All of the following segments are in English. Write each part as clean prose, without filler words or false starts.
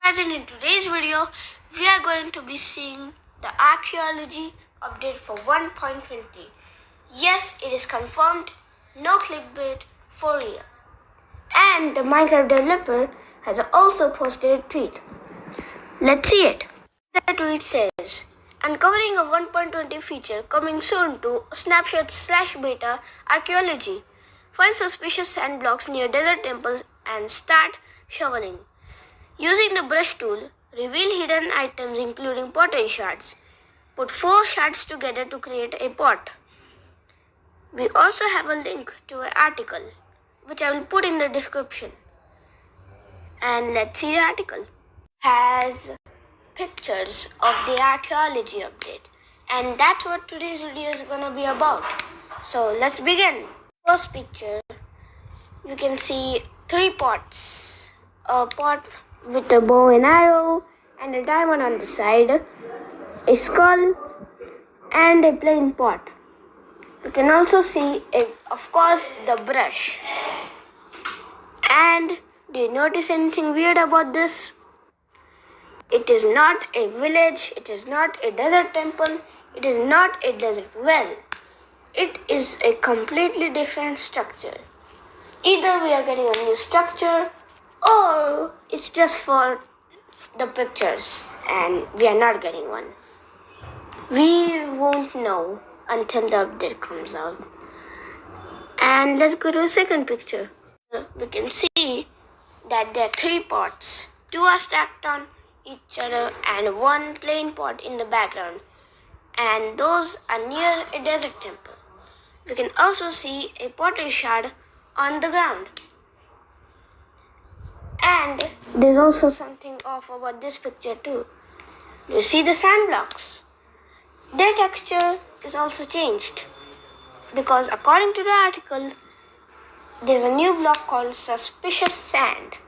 As in today's video, we are going to be seeing the archaeology update for 1.20. Yes, it is confirmed, no clickbait, for real. And the Minecraft developer has also posted a tweet. Let's see it. The tweet says, uncovering a 1.20 feature coming soon to snapshot/beta archaeology. Find suspicious sand blocks near desert temples and start shoveling. Using the brush tool, reveal hidden items including pottery shards. Put 4 shards together to create a pot. We also have a link to an article, which I will put in the description. And let's see the article. Has pictures of the archaeology update. And that's what today's video is gonna be about. So let's begin. First picture, you can see 3 pots. A pot with a bow and arrow and a diamond on the side, a skull, and a plain pot. You can also see, of course, the brush. And do you notice anything weird about this? It is not a village, it is not a desert temple, it is not a desert well. It is a completely different structure. Either we are getting a new structure or it's just for the pictures and we are not getting one. We won't know until the update comes out. And let's go to the second picture. We can see that there are 3 pots. 2 are stacked on each other and 1 plain pot in the background. And those are near a desert temple. We can also see a pottery shard on the ground. And there's also something off about this picture too. You see the sand blocks? Their texture is also changed because according to the article, there's a new block called suspicious sand.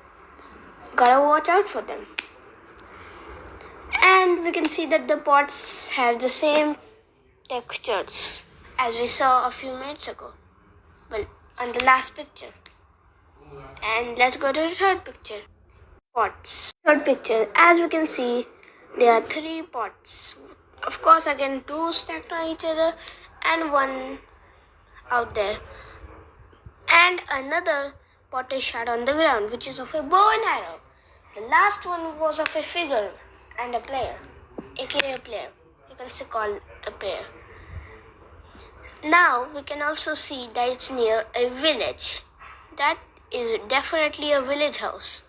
Gotta watch out for them. And we can see that the pots have the same textures as we saw a few minutes ago. Well, on the last picture. And let's go to the third picture. Pots. Third picture, as we can see, there are 3 pots. Of course, again, 2 stacked on each other and 1 out there. And another pottery shard on the ground, which is of a bow and arrow. The last one was of a figure and a player, aka a player. You can still call a player. Now we can also see that it's near a village. That is definitely a village house.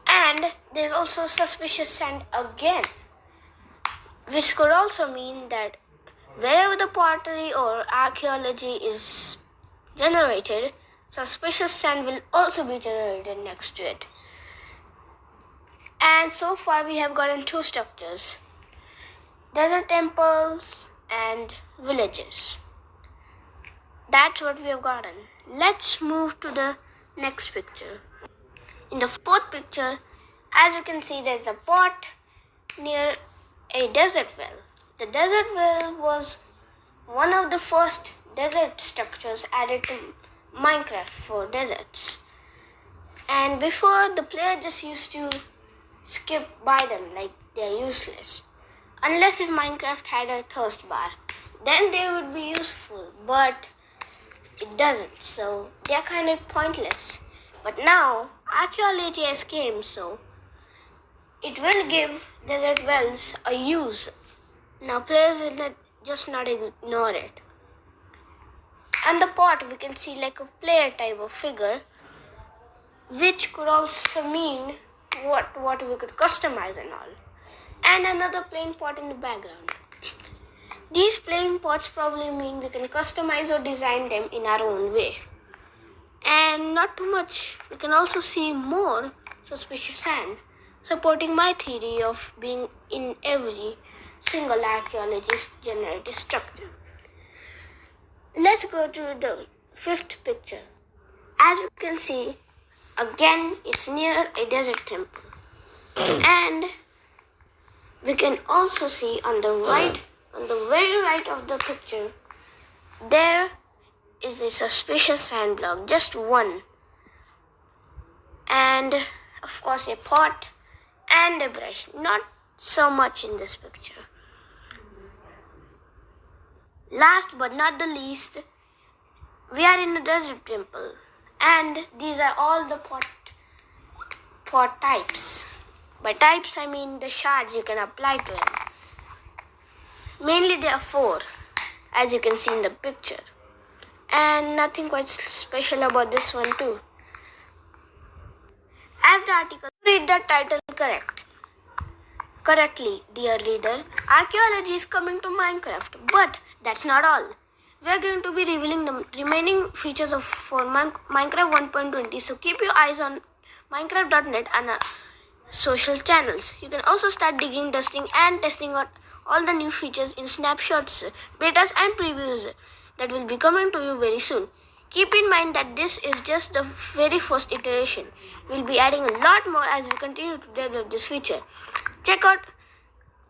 And there's also suspicious sand again, which could also mean that wherever the pottery or archaeology is generated, suspicious sand will also be generated next to it. And so far we have gotten 2 structures: desert temples and villages. That's what we have gotten. Let's move to the next picture. In the 4th picture, as you can see, there's a pot near a desert well. The desert well was one of the first desert structures added to Minecraft for deserts. And before, the player just used to skip by them like they're useless. Unless if Minecraft had a thirst bar, then they would be useful, but it doesn't, so they're kind of pointless. But now archaeology has came, so it will give desert wells a use. Now players will not ignore it. And the pot, we can see like a player type of figure, which could also mean what we could customize and all. And another plain pot in the background. These plain pots probably mean we can customize or design them in our own way. And not too much. We can also see more suspicious sand, supporting my theory of being in every single archaeologist generated structure. Let's go to the 5th picture. As you can see, again it's near a desert temple. And we can also see on the very right of the picture, there is a suspicious sand block, just one. And of course, a pot and a brush. Not so much in this picture. Last but not the least, we are in a desert temple, and these are all the pot types. By types, I mean the shards you can apply to them. Mainly there are 4, as you can see in the picture. And nothing quite special about this one too. As the article, read the title correctly, dear reader. Archaeology is coming to Minecraft, but that's not all. We are going to be revealing the remaining features for Minecraft 1.20, so keep your eyes on Minecraft.net and social channels. You can also start digging, dusting, and testing out all the new features in snapshots, betas, and previews that will be coming to you very soon. Keep in mind that this is just the very first iteration. We'll be adding a lot more as we continue to develop this feature. Check out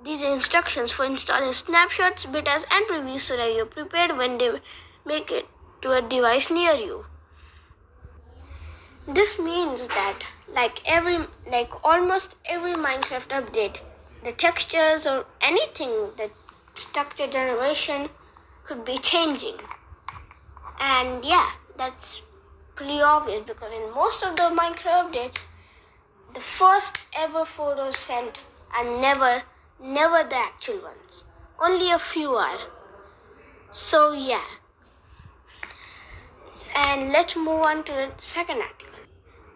these instructions for installing snapshots, betas, and previews so that you're prepared when they make it to a device near you. This means that like almost every Minecraft update, the textures or anything, the structure generation could be changing. And yeah, that's pretty obvious because in most of the Minecraft updates, the first ever photos sent are never the actual ones. Only a few are. So yeah. And let's move on to the second article.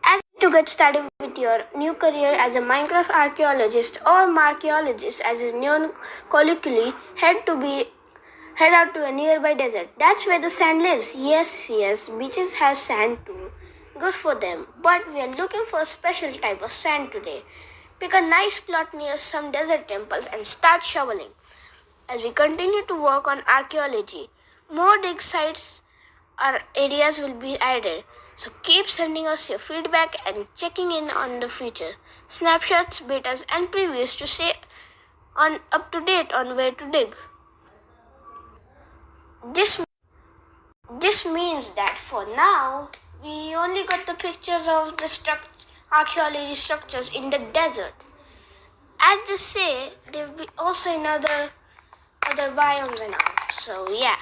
As to get started with your new career as a Minecraft archaeologist or Marchaeologist as is known colloquially, head out to a nearby desert. That's where the sand lives. Yes, beaches have sand too. Good for them. But we are looking for a special type of sand today. Pick a nice plot near some desert temples and start shoveling. As we continue to work on archaeology, more dig sites or areas will be added. So keep sending us your feedback and checking in on the future. Snapshots, betas, and previews to stay up to date on where to dig. This means that for now, we only got the pictures of the archaeology structures in the desert. As they say, there will be also in other biomes and all. So yeah.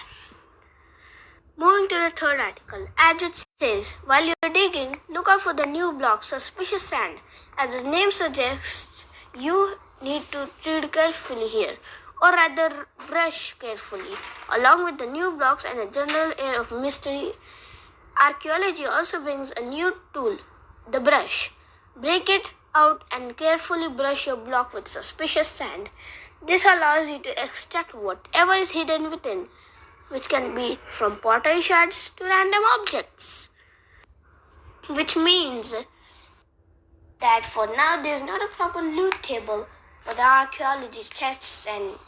Moving to the third article, as it says, while you're digging, look out for the new block, suspicious sand. As the name suggests, you need to tread carefully here, or rather brush carefully. Along with the new blocks and a general air of mystery, archaeology also brings a new tool, the brush. Break it out and carefully brush your block with suspicious sand. This allows you to extract whatever is hidden within, which can be from pottery shards to random objects. Which means that for now there is not a proper loot table for the archaeology chests and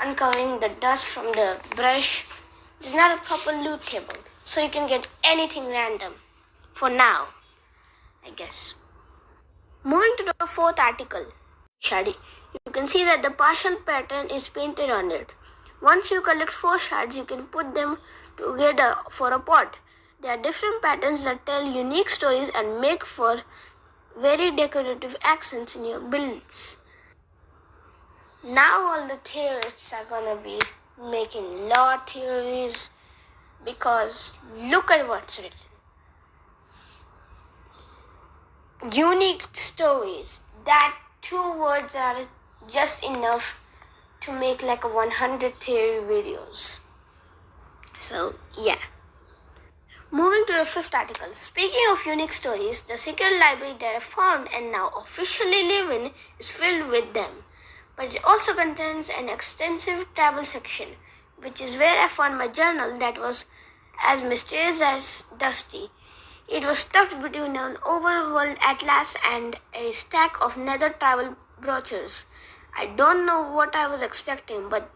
uncovering the dust from the brush. There is not a proper loot table, so you can get anything random for now, I guess. Moving to the fourth article, Shadi, you can see that the partial pattern is painted on it. Once you collect 4 shards, you can put them together for a pot. There are different patterns that tell unique stories and make for very decorative accents in your builds. Now all the theorists are gonna be making lore theories because look at what's written. Unique stories. That 2 words are just enough to make like a 100 theory videos. So yeah. Moving to the 5th article. Speaking of unique stories, the secret library that I found and now officially live in is filled with them. But it also contains an extensive travel section, which is where I found my journal that was as mysterious as Dusty. It was stuffed between an overworld atlas and a stack of nether travel brochures. I don't know what I was expecting, but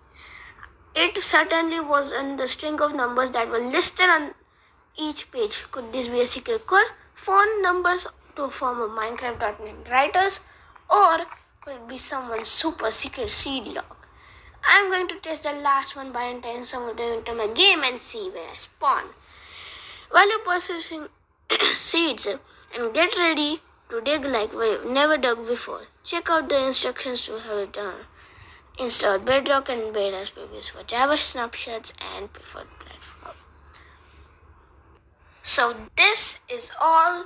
it certainly was in the string of numbers that were listed on each page. Could this be a secret code, phone numbers to a former Minecraft.net writers, or could it be someone's super secret seed log? I'm going to test the last one by entering some of them into my game and see where I spawn. While you're purchasing seeds, and get ready to dig like we've never dug before. Check out the instructions to have it done. Install Bedrock and Bed as previous for Java snapshots and preferred platform. So this is all